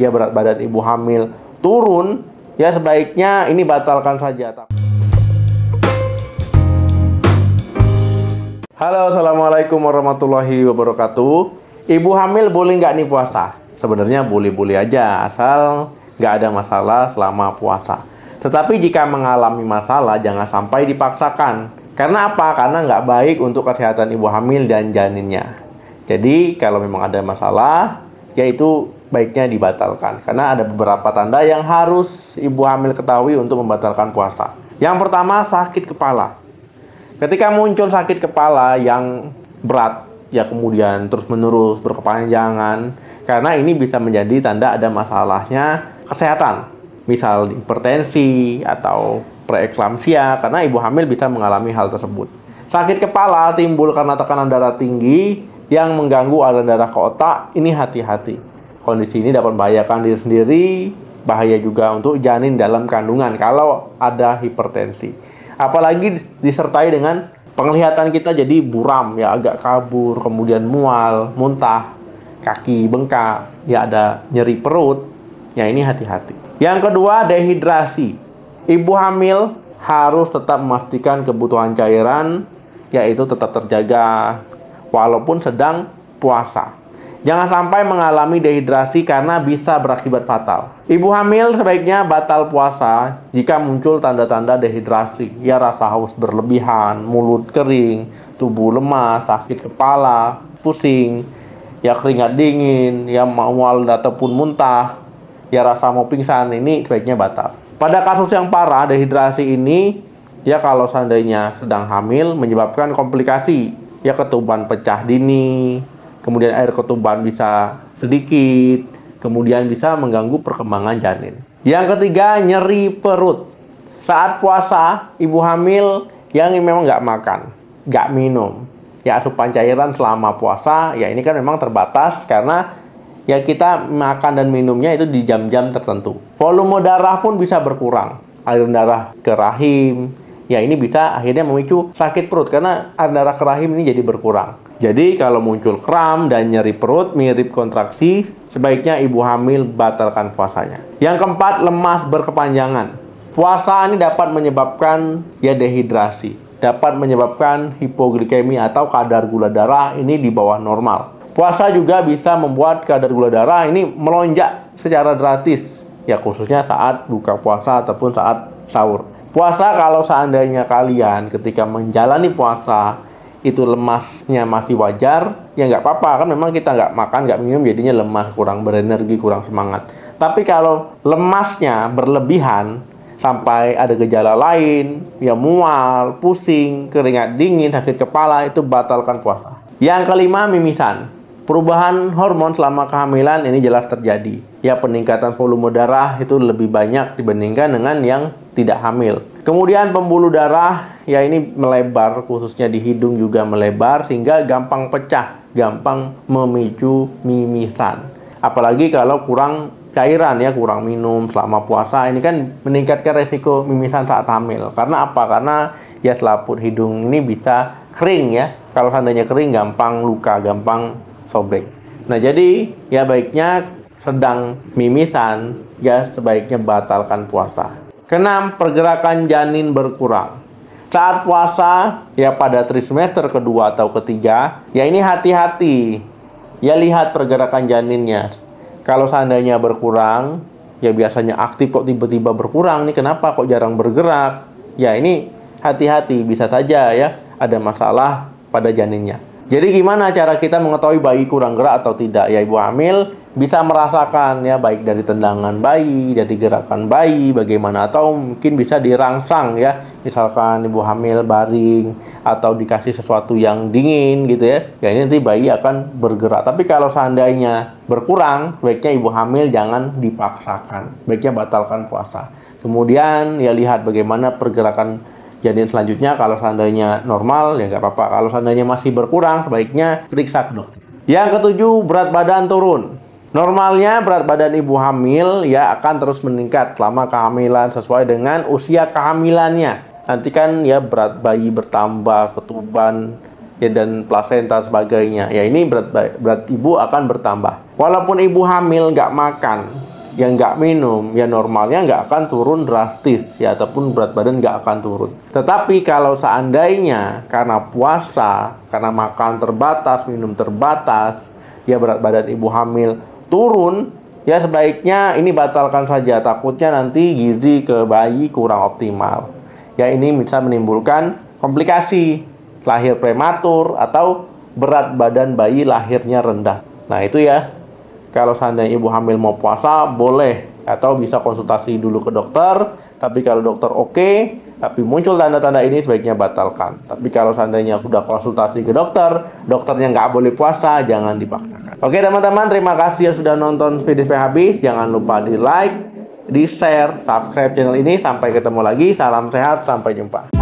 ya berat badan ibu hamil turun, ya sebaiknya ini batalkan saja. Halo, assalamualaikum warahmatullahi wabarakatuh. Ibu hamil boleh nggak nih puasa? Sebenarnya boleh-boleh aja, asal nggak ada masalah selama puasa. Tetapi jika mengalami masalah, jangan sampai dipaksakan. Karena apa? Karena nggak baik untuk kesehatan ibu hamil dan janinnya. Jadi, kalau memang ada masalah, yaitu baiknya dibatalkan. Karena ada beberapa tanda yang harus ibu hamil ketahui untuk membatalkan puasa. Yang pertama, sakit kepala. Ketika muncul sakit kepala yang berat, ya kemudian terus-menerus berkepanjangan, karena ini bisa menjadi tanda ada masalahnya kesehatan. Misal hipertensi atau preeklamsia, karena ibu hamil bisa mengalami hal tersebut. Sakit kepala timbul karena tekanan darah tinggi yang mengganggu aliran darah ke otak, ini hati-hati. Kondisi ini dapat membahayakan diri sendiri, bahaya juga untuk janin dalam kandungan kalau ada hipertensi. Apalagi disertai dengan penglihatan kita jadi buram, ya agak kabur, kemudian mual, muntah, kaki bengkak, ya ada nyeri perut, ya ini hati-hati. Yang kedua, dehidrasi. Ibu hamil harus tetap memastikan kebutuhan cairan, yaitu tetap terjaga walaupun sedang puasa. Jangan sampai mengalami dehidrasi karena bisa berakibat fatal. Ibu hamil sebaiknya batal puasa jika muncul tanda-tanda dehidrasi. Ya rasa haus berlebihan, mulut kering, tubuh lemas, sakit kepala, pusing, ya keringat dingin, ya mual ataupun muntah, ya rasa mau pingsan, ini sebaiknya batal. Pada kasus yang parah, dehidrasi ini, ya kalau seandainya sedang hamil, menyebabkan komplikasi, ya ketuban pecah dini, kemudian air ketuban bisa sedikit, kemudian bisa mengganggu perkembangan janin. Yang ketiga, nyeri perut. Saat puasa, ibu hamil yang memang nggak makan, nggak minum, ya asupan cairan selama puasa, ya ini kan memang terbatas karena ya kita makan dan minumnya itu di jam-jam tertentu. Volume darah pun bisa berkurang, aliran darah ke rahim, ya ini bisa akhirnya memicu sakit perut karena aliran darah ke rahim ini jadi berkurang. Jadi kalau muncul kram dan nyeri perut mirip kontraksi, sebaiknya ibu hamil batalkan puasanya. Yang keempat, lemas berkepanjangan. Puasa ini dapat menyebabkan ya dehidrasi, dapat menyebabkan hipoglikemia atau kadar gula darah ini di bawah normal. Puasa juga bisa membuat kadar gula darah ini melonjak secara drastis, ya khususnya saat buka puasa ataupun saat sahur. Puasa kalau seandainya kalian ketika menjalani puasa itu lemasnya masih wajar, ya nggak apa-apa, kan memang kita nggak makan, nggak minum, jadinya lemas, kurang berenergi, kurang semangat. Tapi kalau lemasnya berlebihan, sampai ada gejala lain, ya mual, pusing, keringat dingin, sakit kepala, itu batalkan puasa. Yang kelima, mimisan. Perubahan hormon selama kehamilan ini jelas terjadi. Ya peningkatan volume darah itu lebih banyak dibandingkan dengan yang tidak hamil. Kemudian pembuluh darah ya ini melebar, khususnya di hidung juga melebar sehingga gampang pecah, gampang memicu mimisan. Apalagi kalau kurang cairan, ya kurang minum selama puasa, ini kan meningkatkan resiko mimisan saat hamil. Karena apa? Karena ya selaput hidung ini bisa kering, ya. Kalau seandainya kering gampang luka, gampang sobek. Nah jadi ya baiknya sedang mimisan, ya sebaiknya batalkan puasa. Keenam, pergerakan janin berkurang. Saat puasa, ya pada trimester kedua atau ketiga, ya ini hati-hati. Ya lihat pergerakan janinnya. Kalau seandainya berkurang, ya biasanya aktif kok tiba-tiba berkurang nih, kenapa kok jarang bergerak? Ya ini hati-hati, bisa saja ya ada masalah pada janinnya. Jadi gimana cara kita mengetahui bayi kurang gerak atau tidak? Ya ibu hamil bisa merasakan ya baik dari tendangan bayi, dari gerakan bayi bagaimana, atau mungkin bisa dirangsang ya. Misalkan ibu hamil baring atau dikasih sesuatu yang dingin gitu ya. Ya ini nanti bayi akan bergerak. Tapi kalau seandainya berkurang, baiknya ibu hamil jangan dipaksakan. Baiknya batalkan puasa. Kemudian ya lihat bagaimana pergerakan janin selanjutnya. Kalau seandainya normal ya nggak apa-apa. Kalau seandainya masih berkurang, sebaiknya periksa ke dokter. Yang ketujuh, berat badan turun. Normalnya berat badan ibu hamil ya akan terus meningkat selama kehamilan sesuai dengan usia kehamilannya. Nanti kan ya berat bayi bertambah, ketuban ya dan plasenta sebagainya. Ya ini berat ibu akan bertambah. Walaupun ibu hamil nggak makan, yang nggak minum, ya normalnya nggak akan turun drastis, ya, ataupun berat badan nggak akan turun. Tetapi kalau seandainya karena puasa, karena makan terbatas, minum terbatas, ya berat badan ibu hamil turun, ya sebaiknya ini batalkan saja. Takutnya nanti gizi ke bayi kurang optimal. Ya, ini bisa menimbulkan komplikasi, lahir prematur, atau berat badan bayi lahirnya rendah. Nah, itu ya. Kalau seandainya ibu hamil mau puasa, boleh. Atau bisa konsultasi dulu ke dokter. Tapi kalau dokter oke, tapi muncul tanda-tanda ini, sebaiknya batalkan. Tapi kalau seandainya sudah konsultasi ke dokter, dokternya nggak boleh puasa, jangan dipaksakan. Oke teman-teman, terima kasih yang sudah nonton video sampai habis. Jangan lupa di like, di share, subscribe channel ini. Sampai ketemu lagi. Salam sehat, sampai jumpa.